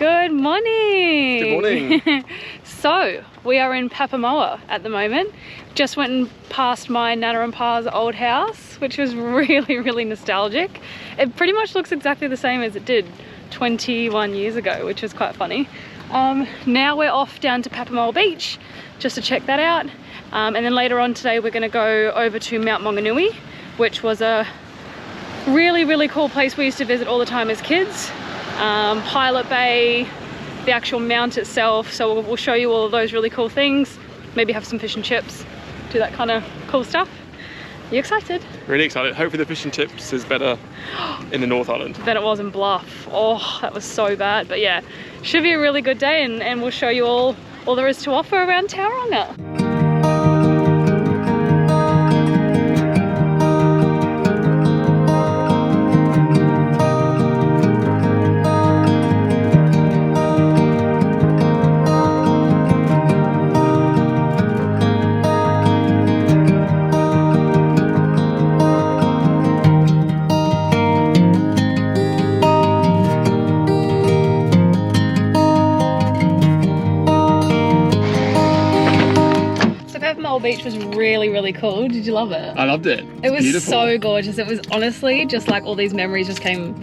Good morning. Good morning. So, we are in Papamoa at the moment. Just went and passed my Nana and Pa's old house, which was really nostalgic. It pretty much looks exactly the same as it did 21 years ago, which is quite funny. Now we're off down to Papamoa Beach just to check that out. And then later on today we're going to go over to Mount Maunganui, which was a really cool place we used to visit all the time as kids. Pilot Bay, the actual mount itself, so we'll show you all of those really cool things, maybe have some fish and chips, do that kind of cool stuff. You excited? Really excited. Hopefully the fish and chips is better in the North Island than it was in Bluff. Oh, that was so bad. But yeah, should be a really good day, and we'll show you all there is to offer around Tauranga. Beach was really cool. Did you love it? I loved it. It was beautiful. So gorgeous. It was honestly just like all these memories just came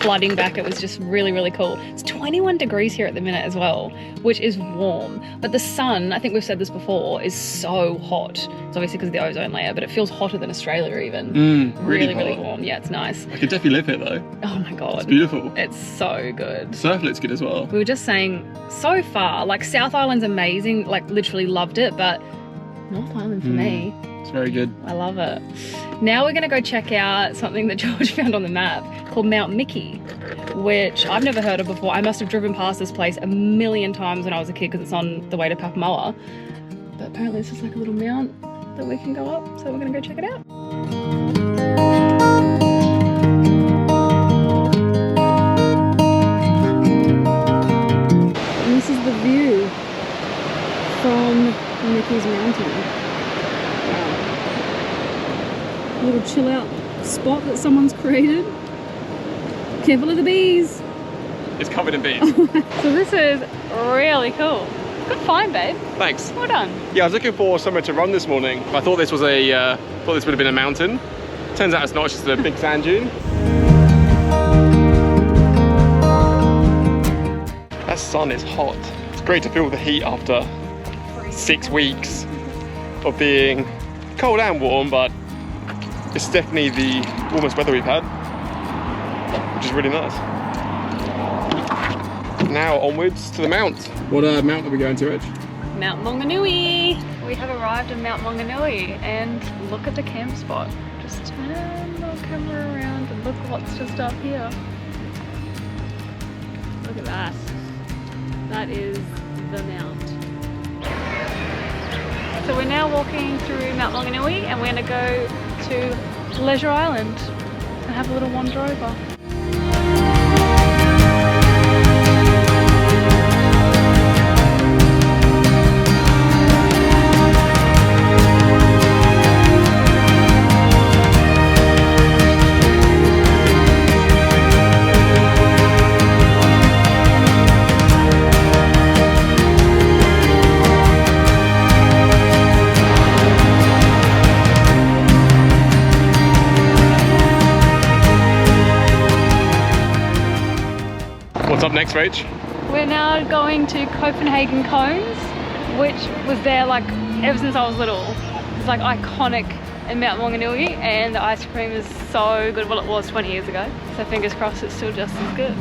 flooding back. It was just really cool. It's 21 degrees here at the minute as well, which is warm. But the sun, I think we've said this before, is so hot. It's obviously because of the ozone layer, but it feels hotter than Australia even. Really warm. Yeah, it's nice. I could definitely live here though. Oh my God. It's beautiful. It's so good. Surf looks good as well. We were just saying, so far, like South Island's amazing, like literally loved it, but North Island for me. It's very good. I love it. Now we're going to go check out something that George found on the map called Mount Mickey, which I've never heard of before. I must have driven past this place a million times when I was a kid because it's on the way to Papamoa. But apparently it's just like a little mount that we can go up, so we're going to go check it out. And this is the view from Mickey's Mountain. Wow. A little chill out spot that someone's created. Careful of the bees. It's covered in bees. So this is really cool. Good find, babe. Thanks. Well done. Yeah, I was looking for somewhere to run this morning. I thought this was would have been a mountain. Turns out it's not, it's just a big sand dune. That sun is hot. It's great to feel the heat after 6 weeks of being cold and warm, but it's definitely the warmest weather we've had, which is really nice. Now onwards to the mount. What mount are we going to, Rach? Mount Maunganui. We have arrived in Mount Maunganui, and look at the camp spot. Just turn the camera around and look what's just up here. Look at that. That is the mount. So we're now walking through Mount Maunganui, and we're going to go to Leisure Island and have a little wander over. What's up next, Rach? We're now going to Copenhagen Cones, which was there like ever since I was little. It's like iconic in Mount Maunganui, and the ice cream is so good. Well, it was 20 years ago, so fingers crossed it's still just as good.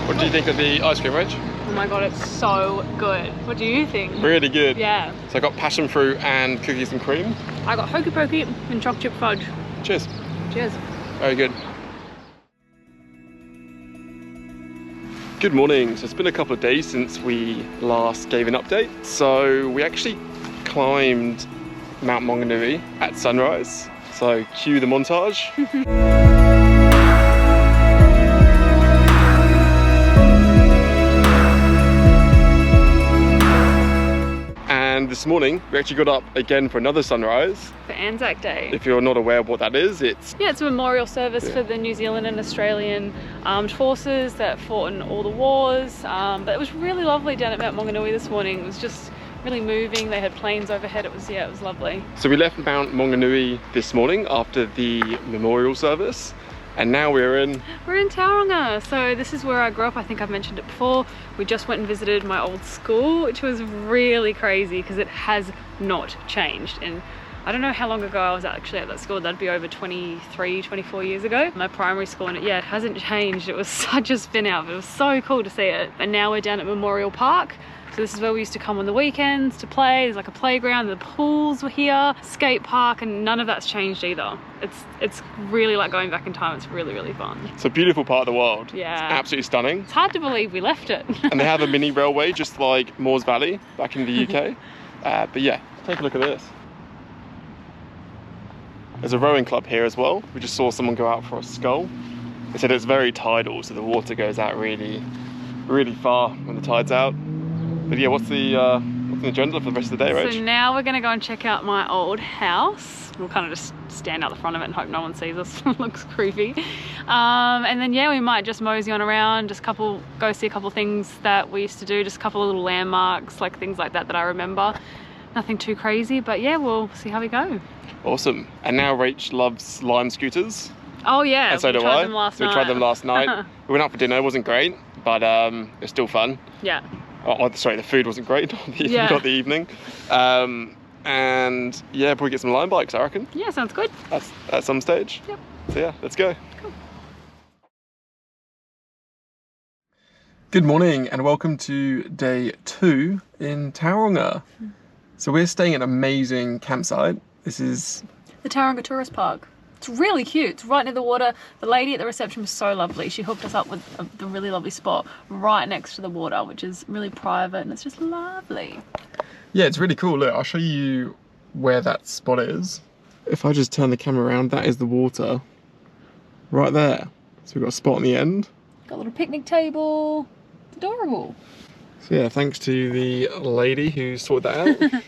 What do you think of the ice cream, Rach? Oh my God, it's so good. What do you think? Really good. Yeah. So I got passion fruit and cookies and cream. I got hokey pokey and chocolate chip fudge. Cheers. Cheers. Very good. Good morning. So it's been a couple of days since we last gave an update. So we actually climbed Mount Maunganui at sunrise. So cue the montage. And the this morning we actually got up again for another sunrise. For Anzac Day. If you're not aware of what that is, it's a memorial service for the New Zealand and Australian armed forces that fought in all the wars. But it was really lovely down at Mount Maunganui this morning. It was just really moving. They had planes overhead. It was lovely. So we left Mount Maunganui this morning after the memorial service. And now we're in Tauranga. So this is where I grew up. I think I've mentioned it before. We just went and visited my old school, which was really crazy because it has not changed. And I don't know how long ago I was actually at that school. That'd be over 23, 24 years ago. My primary school, and it hasn't changed. It was such a spin out, but it was so cool to see it. And now we're down at Memorial Park. So this is where we used to come on the weekends to play. There's like a playground, the pools were here, skate park, and none of that's changed either. It's really like going back in time. It's really, really fun. It's a beautiful part of the world. Yeah. It's absolutely stunning. It's hard to believe we left it. And they have a mini railway just like Moores Valley back in the UK. But yeah, take a look at this. There's a rowing club here as well. We just saw someone go out for a scull. They said it's very tidal, so the water goes out really, really far when the tide's out. But yeah, what's the agenda for the rest of the day, Rach? So now we're going to go and check out my old house. We'll kind of just stand out the front of it and hope no one sees us. It looks creepy. And then we might just mosey on around, go see a couple of things that we used to do, just a couple of little landmarks, like things like that I remember. Nothing too crazy, but yeah, we'll see how we go. Awesome. And now Rach loves Lime scooters. Oh yeah, and so do I. So we tried them last night. We went out for dinner. It wasn't great, but it was still fun. Yeah. Oh, sorry, the food wasn't great, not the evening. And yeah, probably get some Lime bikes, I reckon. Yeah, sounds good. At some stage. Yep. So yeah, let's go. Cool. Good morning and welcome to day 2 in Tauranga. So we're staying at an amazing campsite. This is the Tauranga Tourist Park. It's really cute. It's right near the water. The lady at the reception was so lovely. She hooked us up with the really lovely spot right next to the water, which is really private, and it's just lovely. Yeah, it's really cool. Look, I'll show you where that spot is. If I just turn the camera around, that is the water right there. So we've got a spot on the end. Got a little picnic table. It's adorable. So yeah, thanks to the lady who sorted that out.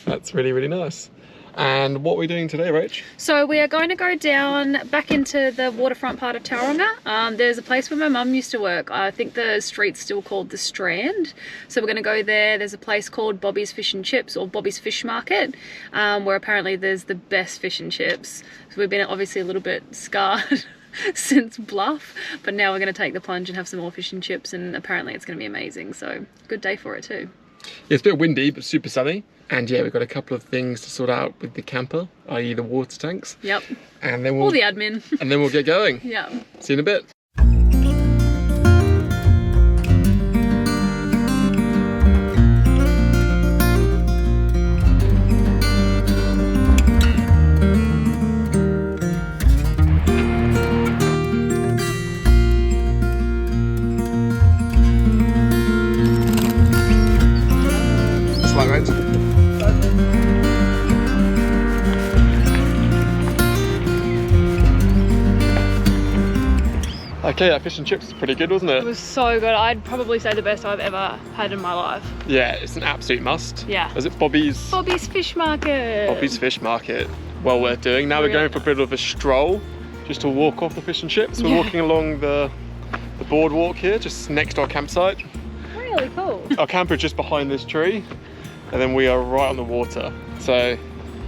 That's really, really nice. And what are we doing today, Rach? So we are going to go down back into the waterfront part of Tauranga. There's a place where my mum used to work. I think the street's still called The Strand. So we're going to go there. There's a place called Bobby's Fish and Chips, or Bobby's Fish Market, where apparently there's the best fish and chips. So we've been obviously a little bit scarred since Bluff, but now we're going to take the plunge and have some more fish and chips, and apparently it's going to be amazing. So good day for it too. Yeah, it's a bit windy, but super sunny. And yeah, we've got a couple of things to sort out with the camper, i.e. the water tanks. Yep. And then all the admin. And then we'll get going. Yeah. See you in a bit. Okay, that fish and chips is pretty good, wasn't it? It was so good. I'd probably say the best I've ever had in my life. Yeah, it's an absolute must. Yeah. Is it Bobby's? Bobby's Fish Market. Bobby's Fish Market. Well worth doing. Now we're going for a bit of a stroll, just to walk off the fish and chips. We're walking along the boardwalk here, just next to our campsite. Really cool. Our camper is just behind this tree, and then we are right on the water. So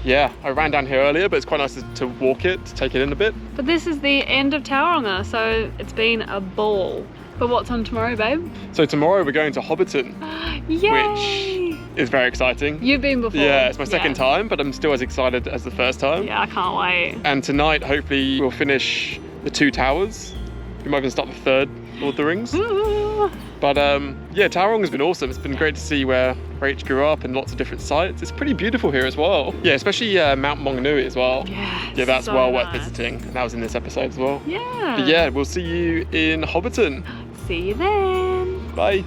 yeah, I ran down here earlier, but it's quite nice to walk it, to take it in a bit. But this is the end of Tauranga, so it's been a ball. But what's on tomorrow, babe? So tomorrow we're going to Hobbiton. Yay! Which is very exciting. You've been before. Yeah, it's my second time, but I'm still as excited as the first time. Yeah, I can't wait. And tonight, hopefully, we'll finish the 2 towers. We might even start the 3rd Lord of the Rings. But yeah, Tauranga's been awesome. It's been great to see where Rach grew up and lots of different sites. It's pretty beautiful here as well. Yeah, especially Mount Maunganui as well. Yeah, that's so well nice. worth visiting. And that was in this episode as well. Yeah. But yeah, we'll see you in Hobbiton. See you then. Bye.